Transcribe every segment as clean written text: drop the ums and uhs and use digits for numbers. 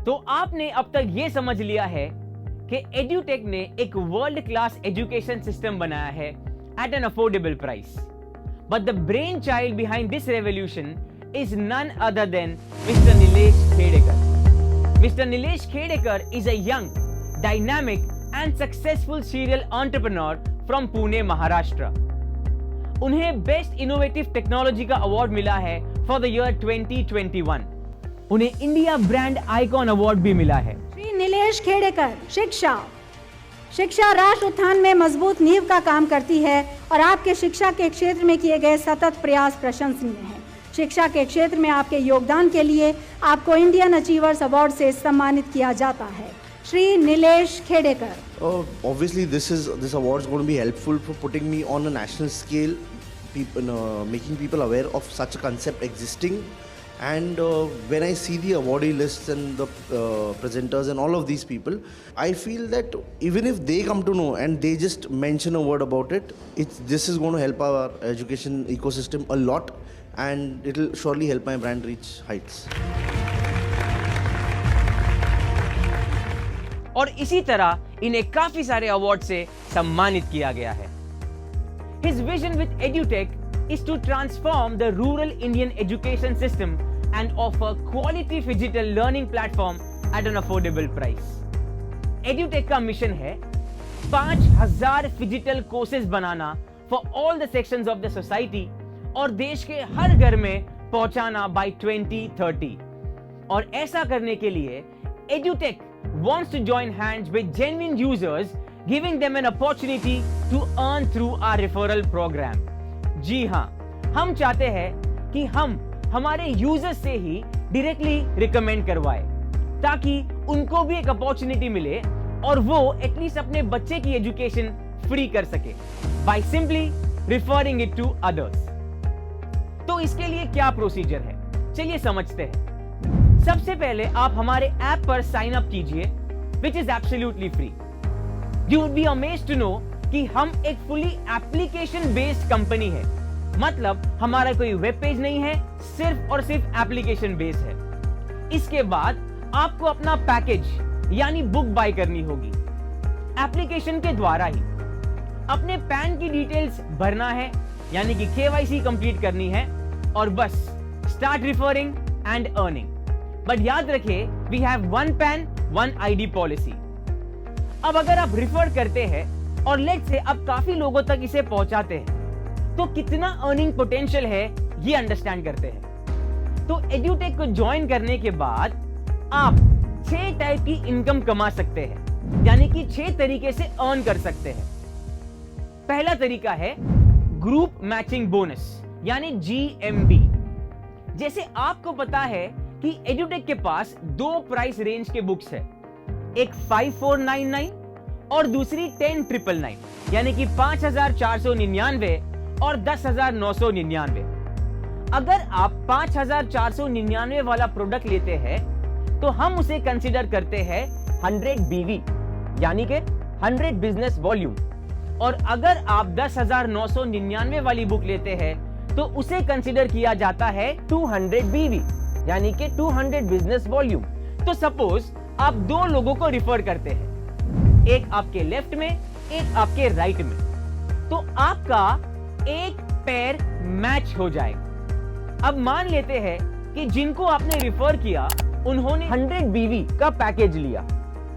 तो आपने अब तक ये समझ लिया है कि एड्यूटेक ने एक वर्ल्ड क्लास एजुकेशन सिस्टम बनाया है at an affordable price. But the brain child behind this revolution is none other than Mr. Nilesh Khedekar. Mr. Nilesh Khedekar is a young, dynamic and successful serial entrepreneur from Pune, Maharashtra. उन्हें best innovative technology का award मिला है for the year 2021. उन्हें India brand icon award भी मिला है. श्री नीलेश खेड़ेकर, शिक्षा राष्ट्र उत्थान में मजबूत नींव का काम करती है और आपके शिक्षा के क्षेत्र में किए गए सतत प्रयास प्रशंसनीय हैं. शिक्षा के क्षेत्र में आपके योगदान के लिए आपको इंडियन अचीवर्स अवार्ड से सम्मानित किया जाता है. Shri Nilesh Khedekar. Obviously, this award is going to be helpful for putting me on a national scale, making people aware of such a concept existing. And when I see the awardee lists and the presenters and all of these people, I feel that even if they come to know and they just mention a word about it, this is going to help our education ecosystem a lot. And it will surely help my brand reach heights. और इसी तरह इन्हें काफी सारे award से सम्मानित किया गया है. His vision with EduTech is to transform the rural Indian education system and offer quality digital learning platform at an affordable price. EduTech का मिशन है 5000 digital courses banana for all the sections of the society और देश के हर घर में पहुंचाना by 2030. और ऐसा करने के लिए EduTech wants to join hands with genuine users, giving them an opportunity to earn through our referral program. जी हाँ, हम चाहते हैं कि हम हमारे यूजर्स से ही डायरेक्टली रिकमेंड करवाए ताकि उनको भी एक अपॉर्चुनिटी मिले और वो एटलीस्ट अपने बच्चे की एजुकेशन फ्री कर सके by simply referring it to others. तो इसके लिए क्या प्रोसीजर है, चलिए समझते हैं. सबसे पहले आप हमारे ऐप पर साइन अप कीजिए, which is absolutely free. You would be amazed to know कि हम एक फुली एप्लीकेशन बेस्ड कंपनी है. मतलब हमारा कोई वेब पेज नहीं है, सिर्फ और सिर्फ एप्लीकेशन बेस्ड है. इसके बाद आपको अपना पैकेज यानी बुक बाय करनी होगी. एप्लीकेशन के द्वारा ही अपने पैन की डिटेल्स भरना है यानी कि KYC कंप्लीट करनी है और बस start referring and earning. But याद रखिए, we have one PAN one ID policy. अब अगर आप रिफर करते हैं और लेट्स से आप काफी लोगों तक इसे पहुंचाते हैं तो कितना अर्निंग पोटेंशियल है ये अंडरस्टैंड करते हैं. तो एड्यूटेक को ज्वाइन करने के बाद आप 6 टाइप की इनकम कमा सकते हैं यानी कि 6 तरीके से अर्न कर सकते हैं. पहला तरीका है ग्रुप मैचिंग बोनस यानी GMB. जैसे आपको पता है कि एड्यूटेक के पास 2 प्राइस रेंज के बुक्स है, एक 5499 और दूसरी 10999 यानी कि 5499 और 10999. अगर आप 5499 वाला प्रोडक्ट लेते हैं तो हम उसे कंसीडर करते हैं 100 BV यानी कि 100 बिजनेस वॉल्यूम. और अगर आप 10999 वाली बुक लेते हैं तो उसे कंसीडर किया जाता है 200 BV यानी कि 200 बिजनेस वॉल्यूम. तो सपोज आप 2 लोगों को रिफर करते हैं, एक आपके लेफ्ट में एक आपके राइट में, तो आपका एक पेयर मैच हो जाएगा. अब मान लेते हैं कि जिनको आपने रिफर किया उन्होंने 100 BV का पैकेज लिया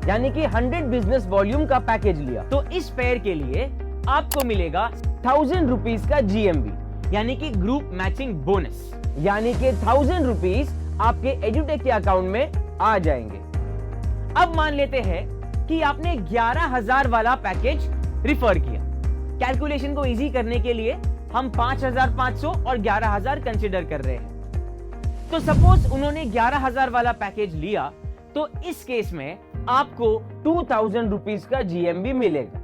यानी कि 100 बिजनेस वॉल्यूम का पैकेज लिया. तो इस पेयर के लिए आपको मिलेगा 1000 रुपीज का GMB यानी कि ग्रुप मैचिंग बोनस यानी कि 1000 रुपीज आपके एड्यूटेक के अकाउंट में आ जाएंगे. अब मान लेते हैं कि आपने 11000 वाला पैकेज रिफर किया. कैलकुलेशन को इजी करने के लिए हम 5500 और 11000 कंसीडर कर रहे हैं. तो सपोज उन्होंने 11000 वाला पैकेज लिया तो इस केस में आपको 2000 रुपीज का GMB मिलेगा.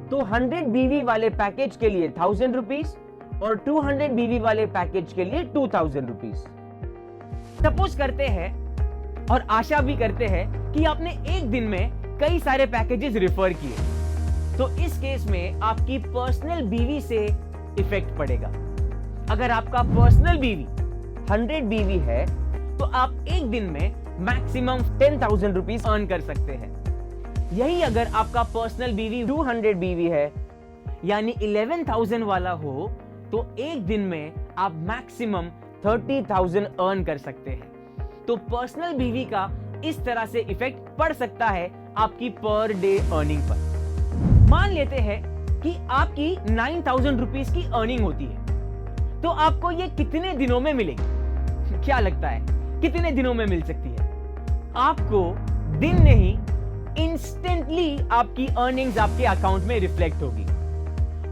तो 100 BV वाले पैकेज के लिए 1000 रुपीज और 200 BV वाले पैकेज के लिए 2000 रुपीज. सपोज करते हैं और आशा भी करते हैं कि आपने एक दिन में कई सारे पैकेजेस रिफर किए, तो इस केस में आपकी पर्सनल BV से इफेक्ट पड़ेगा. अगर आपका पर्सनल BV 100 BV है तो आप एक दिन में मैक्सिमम 10,000 रुपीज अर्न कर सकते हैं। यही अगर आपका पर्सनल बीवी 200 बीवी है यानी 11,000 वाला हो तो एक दिन में आप मैक्सिमम 30,000 अर्न कर सकते हैं। तो पर्सनल बीवी का इस तरह से इफेक्ट पड़ सकता है आपकी पर डे अर्निंग पर। मान लेते हैं कि आपकी 9,000 रुपीज की अर्निंग होती है, तो आपको ये कितने दिनों में मिलेगी? क्या लगता है कितने दिनों में मिल सकती है? आपको दिन नहीं, इंस्टेंटली आपकी अर्निंग्स आपके अकाउंट में रिफ्लेक्ट होगी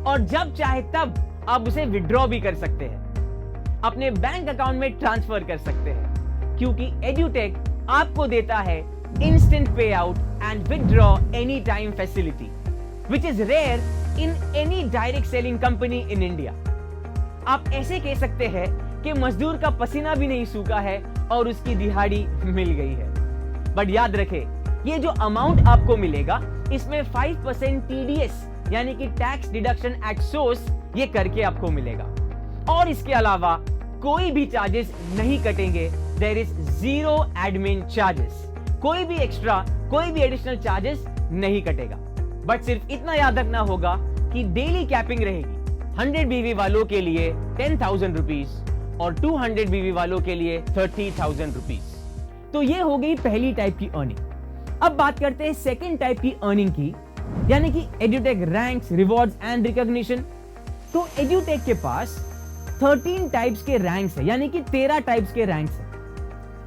और जब चाहे तब आप उसे विड्रॉ भी कर सकते हैं, अपने बैंक अकाउंट में ट्रांसफर कर सकते हैं, क्योंकि एड्यूटेक आपको देता है instant payout and withdraw any time facility, which is rare in any direct selling company in India. आप ऐसे कह सकते हैं कि मजदूर का पसीना भी नहीं सूखा है और उसकी दिहाड़ी मिल गई है। बट याद रखें, ये जो अमाउंट आपको मिलेगा इसमें 5% टीडीएस यानी कि टैक्स डिडक्शन एट सोर्स ये करके आपको मिलेगा और इसके अलावा कोई भी चार्जेस नहीं कटेंगे। There is zero admin charges, कोई भी एक्स्ट्रा, कोई भी एडिशनल चार्जेस नहीं कटेगा। बट सिर्फ इतना याद रखना होगा कि डेली कैपिंग रहेगी। 100 बीवी वालों के लिए 10,000 रुपीज और 200 बीवी वालों के लिए 30,000 रुपीज। तो ये हो गई पहली टाइप की अर्निंग। अब बात करते हैं सेकेंड टाइप की अर्निंग की, यानी कि एड्यूटेक रैंक्स, रिवॉर्ड्स एंड रिकॉग्निशन। तो एड्यूटेक के पास 13 टाइप्स के रैंक्स है, यानी कि 13 टाइप्स के रैंक्स है,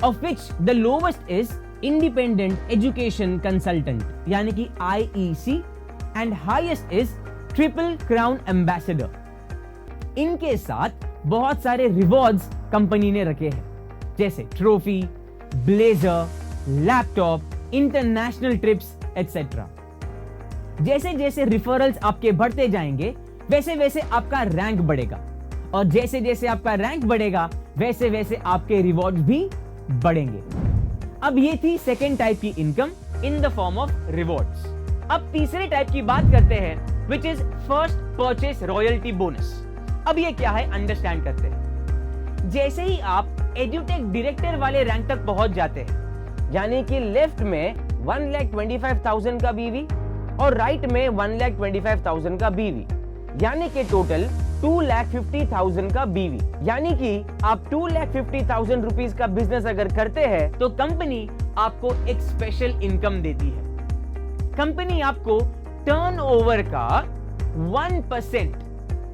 of which the lowest is independent education consultant यानी कि IEC and highest is triple crown ambassador. इनके साथ बहुत सारे रिवॉर्ड्स कंपनी ने रखे हैं, जैसे trophy, blazer, laptop, international trips etcetera. जैसे जैसे रिफरल्स आपके बढ़ते जाएंगे वैसे वैसे आपका रैंक बढ़ेगा और जैसे जैसे आपका रैंक बढ़ेगा वैसे वैसे आपके रिवॉर्ड्स भी बढ़ेंगे। अब ये थी सेकेंड टाइप की income in the form of rewards. अब तीसरे टाइप की बात करते हैं, which is first purchase royalty bonus. अब ये क्या है अंडरस्टैंड करते हैं। जैसे ही आप एड्यूटेक डायरेक्टर वाले रैंक तक पहुंच जाते हैं, यानी कि लेफ्ट में 1,25,000 का बीवी और राइट में 1,25,000 का बीवी, यानी कि टोटल 2,50,000 का बीवी, यानी कि आप 2,50,000 रुपीज का बिजनेस अगर करते हैं तो कंपनी आपको एक स्पेशल इनकम देती है। कंपनी आपको टर्नओवर का 1%,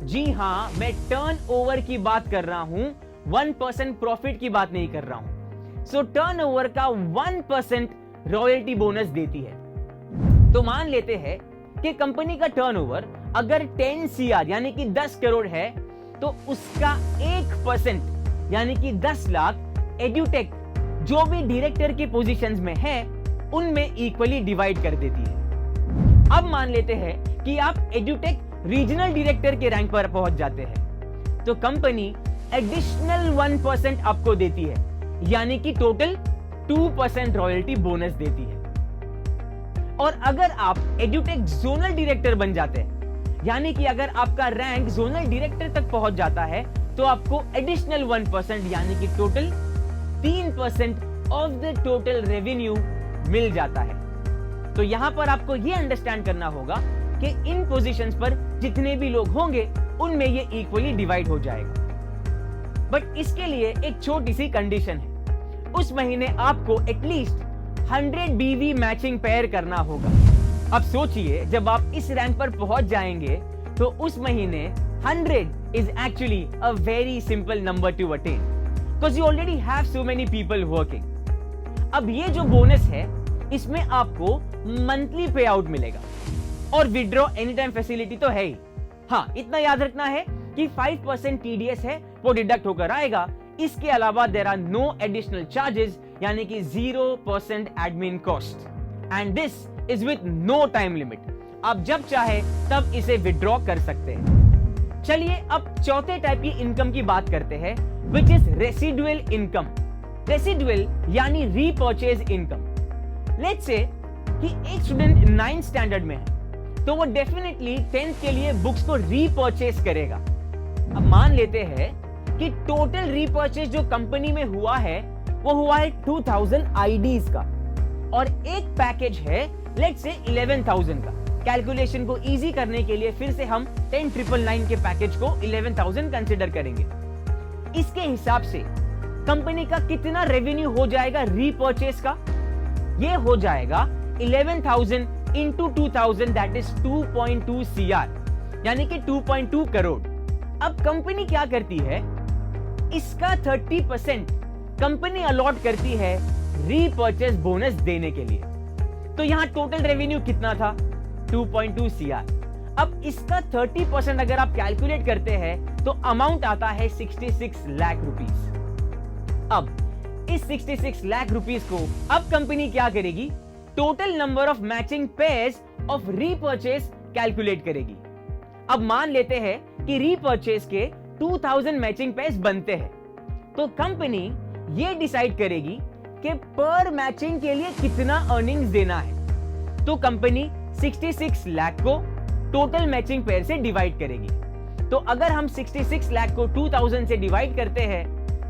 जी हां मैं टर्नओवर की बात कर रहा हूं, 1% प्रॉफिट की बात नहीं कर रहा हूं। सो टर्नओवर का 1% रॉयल्टी बोनस देती है। तो मान लेते हैं कि कंपनी का टर्नओवर अगर 10 CR यानी कि 10 करोड़ है तो उसका 1% यानी कि 10 लाख एड्यूटेक जो भी डायरेक्टर की पोजीशंस में है उनमें इक्वली डिवाइड कर देती है। अब मान लेते हैं कि आप एड्यूटेक रीजनल डायरेक्टर के रैंक पर पहुंच जाते हैं तो कंपनी एडिशनल 1% आपको देती है, यानी कि टोटल 2% रॉयल्टी बोनस देती है। और अगर आप एड्यूटेक जोनल डायरेक्टर बन जाते हैं, यानी कि अगर आपका रैंक जोनल डायरेक्टर तक पहुंच जाता है तो आपको एडिशनल 1% यानी कि total 3% of the total revenue मिल जाता है। तो यहां पर आपको यह अंडरस्टैंड करना होगा कि इन पोजीशंस पर जितने भी लोग होंगे उनमें ये इक्वली डिवाइड हो जाएगा। बट इसके लिए एक छोटी सी कंडीशन है, उस महीने आपको एटलीस्ट 100 बीवी मैचिंग पेयर करना होगा। अब सोचिए जब आप इस रैंक पर पहुंच जाएंगे तो उस महीने 100 is actually a very simple number to attain because you already have so many people working. अब ये जो बोनस है इसमें आपको मंथली पे आउट मिलेगा और विड्रॉ एनी टाइम फैसिलिटी तो है ही। हाँ, इतना याद रखना है कि 5% टीडीएस है वो डिडक्ट होकर आएगा। इसके अलावा there are no additional charges यानी कि 0% admin cost and this is with no time limit. आप जब चाहे तब इसे विड्रॉ कर सकते हैं। चलिए अब चौथे टाइप की इनकम की बात करते हैं, which is residual income. Residual यानी रीपर्चेज इनकम। लेट्स से कि एक स्टूडेंट 9th स्टैंडर्ड में है तो वो डेफिनेटली 10th के लिए बुक्स को रीपर्चेज करेगा। अब मान लेते हैं कि टोटल रीपर्चेज जो कंपनी में हुआ है वो हुआ है 2000 IDs का, और एक पैकेज है लेट्स से 11,000 का। कैलकुलेशन को इजी करने के लिए फिर से हम 10,999 के पैकेज को 11,000 कंसिडर करेंगे। इसके हिसाब से कंपनी का कितना रेवेन्यू हो जाएगा रीपर्चेस का? ये हो जाएगा 11,000 into 2,000, दैट इज 2.2 CR, यानी कि 2.2 करोड़। अब कंपनी क्या करती है, इसका 30% कंपनी अलॉट करती है रीपर्चेस बोनस देने के लिए। तो यहां टोटल रेवेन्यू कितना था? 2.2 CR। अब इसका 30% अगर आप कैलकुलेट करते हैं तो अमाउंट आता है 66 लाख रुपीस। अब इस 66 लाख रुपीस को अब कंपनी क्या करेगी? Total number of matching pairs of repurchase calculate करेगी। अब मान लेते हैं कि रीपर्चेस के 2000 मैचिंग पेयर्स बनते हैं, तो कंपनी ये डिसाइड करेगी कि पर मैचिंग के लिए कितना अर्निंग्स देना है। तो कंपनी 66 लाख को टोटल मैचिंग पेयर से डिवाइड करेगी। तो अगर हम 66 लाख को 2000 से डिवाइड करते हैं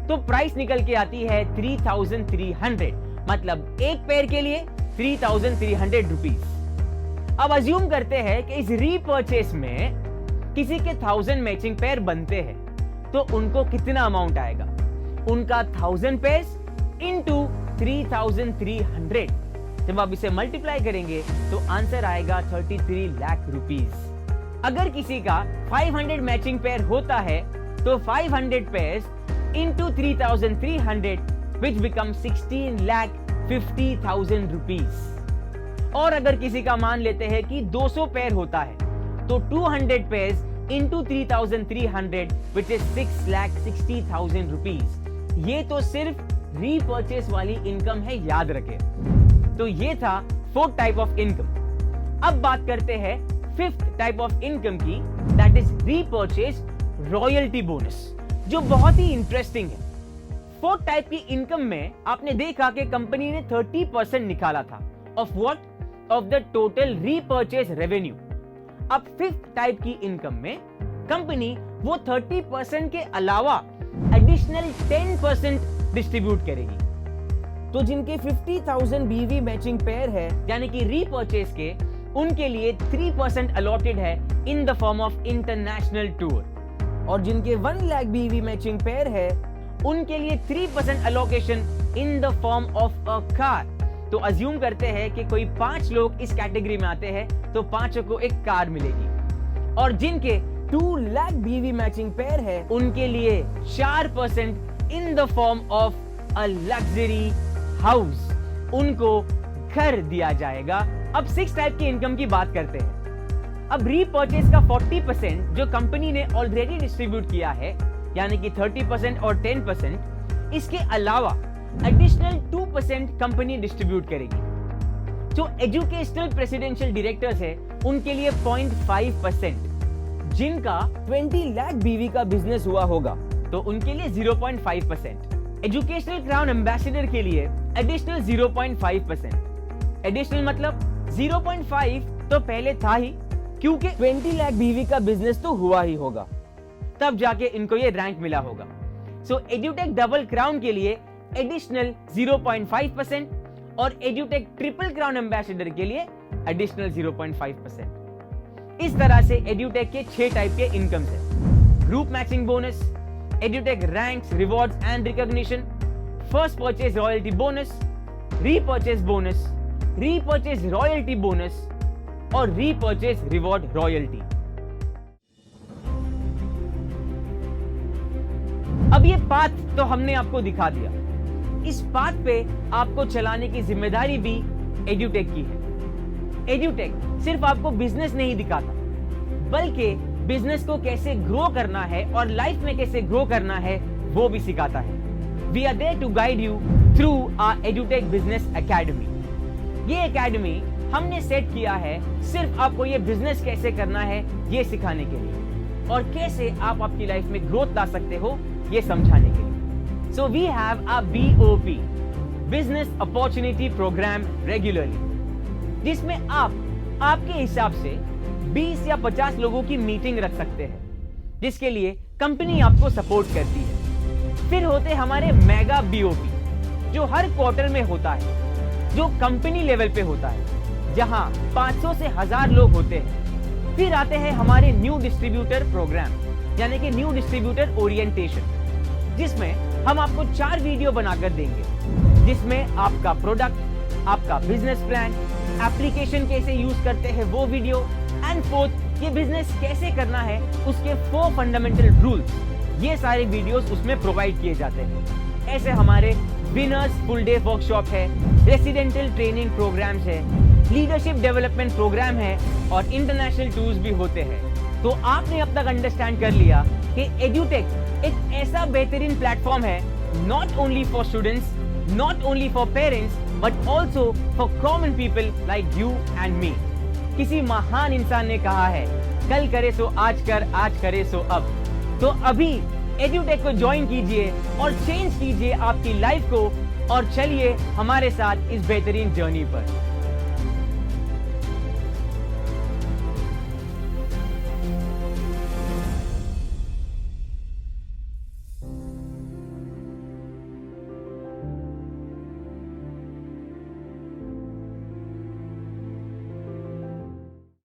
तो प्राइस निकल के आती है 3,300, मतलब एक पेयर के लिए 3,300 रुपीस। अब अज्यूम करते हैं कि इस रीपर्चेस में किसी के 1000 मैचिंग पेयर बनते हैं, तो उनको कितना अमाउंट आएगा? उनका 1000 पेयर्स इंटू 3,300। जब आप इसे मल्टीप्लाई करेंगे तो आंसर आएगा 33 लाख रुपीस। अगर किसी का 500 मैचिंग पेयर होता है तो 500 पेयर्स इंटू 3,300 विच बिकम 16,50,000 रुपीस। और अगर किसी का मान लेते हैं कि 200 पेयर होता है तो 200 pairs into 3,300 which is 6,60,000 rupees. ये तो सिर्फ रीपर्चेस वाली इनकम है, याद रखें। तो ये था फोर्थ टाइप ऑफ इनकम। अब बात करते हैं फिफ्थ टाइप ऑफ इनकम की, that is repurchase royalty bonus, जो बहुत ही इंटरेस्टिंग है। फोर्थ टाइप की इनकम में आपने देखा कि कंपनी ने 30% निकाला था of what? Of the total repurchase revenue. अब फिफ्थ टाइप की इनकम में कंपनी वो 30% के अलावा एडिशनल 10% डिस्ट्रीब्यूट करेगी। तो जिनके 50,000 BV मैचिंग पेयर है, यानी कि रीपर्चेस के, उनके लिए 3% अलॉटेड है in the form of international tour, और जिनके 1 लाख BV मैचिंग पेयर है उनके लिए 3% allocation in the form of a car. तो अज्यूम करते हैं कि कोई 5 लोग इस कैटेगरी में आते हैं तो 5 को एक कार मिलेगी, और जिनके 2 लाख BV मैचिंग पेयर है उनके लिए 4% in the form of a luxury house, उनको घर दिया जाएगा। अब 6 टाइप की इनकम की बात करते हैं। अब रीपर्चेस का 40% जो कंपनी ने ऑलरेडी डिस्ट्रीब्यूट किया है, यानी कि 30% और 10%, इसके अलावा एडिशनल 2% कंपनी डिस्ट्रीब्यूट करेगी। जो एजुकेशनल प्रेसिडेंशियल डायरेक्टर्स है उनके लिए 0.5%, जिनका 20 लाख BV का बिजनेस हुआ होगा तो उनके लिए 0.5%, एजुकेशनल क्राउन एम्बेसडर के लिए एडिशनल 0.5%। एडिशनल मतलब 0.5 तो पहले था ही, क्योंकि 20 लाख BV का बिजनेस तो हुआ ही होगा, तब जाके इनको ये रैंक मिला होगा। सो एड्यूटेक डबल क्राउन के लिए एडिशनल 0.5% और एड्यूटेक ट्रिपल क्राउन एम्बेसडर के लिए एडिशनल 0.5%। इस तरह से एड्यूटेक के 6 टाइप के इनकम्स है। Group matching bonus, edutech ranks, rewards and recognition, first purchase royalty bonus, repurchase bonus, repurchase royalty bonus और रीपर्चेज रिवॉर्ड रॉयल्टी। अब ये पाथ तो हमने आपको दिखा दिया। इस पाथ पे आपको चलाने की जिम्मेदारी भी एड्यूटेक की है। एड्यूटेक सिर्फ आपको बिजनेस नहीं दिखाता, बल्कि बिजनेस को कैसे ग्रो करना है और लाइफ में कैसे ग्रो करना है वो भी सिखाता है। We are there to guide you through our edutech business academy. ये एकेडमी हमने सेट किया है सिर्फ आपको ये बिजनेस कैसे करना है ये सिखाने के लिए, और कैसे आप आपकी लाइफ में ग्रोथ ला सकते हो ये समझाने के लिए। So we have a BOP, business opportunity programme, regularly, जिसमें आप आपके हिसाब से 20 या 50 लोगों की मीटिंग रख सकते हैं, जिसके लिए कंपनी आपको सपोर्ट करती है। फिर होते हमारे मेगा BOP, जो हर क्वार्टर में होता है, जो कंपनी लेवल पे होता है, जहां 500 से 1000 लोग होते हैं। फिर आते हैं हमारे न्यू डिस्ट्रीब्यूटर प्रोग्राम, यानी कि न्यू डिस्ट्रीब्यूटर ओरिएंटेशन, जिसमें हम आपको 4 वीडियो बनाकर देंगे, जिसमें आपका प्रोडक्ट, आपका बिजनेस प्लान, एप्लीकेशन कैसे यूज करते हैं वो वीडियो, एंड फोर्थ ये बिजनेस कैसे करना है उसके 4 फंडामेंटल रूल्स, ये सारे वीडियोस उसमें प्रोवाइड किए जाते हैं। ऐसे हमारे विनर्स फुल डे वर्कशॉप है, रेसिडेंटल ट्रेनिंग प्रोग्राम्स है, लीडरशिप डेवलपमेंट प्रोग्राम है और इंटरनेशनल टूर्स भी होते हैं। तो आपने अब तक अंडरस्टैंड कर लिया कि एड्यूटेक एक ऐसा बेहतरीन प्लेटफॉर्म है, not only for students, not only for parents, but also for common people like you and me. किसी महान इंसान ने कहा है, कल करे सो आज कर, आज करे सो अब। तो अभी एड्यूटेक को ज्वाइन कीजिए और चेंज कीजिए आपकी लाइफ को, और चलिए हमारे साथ इस बेहतरीन जर्नी पर।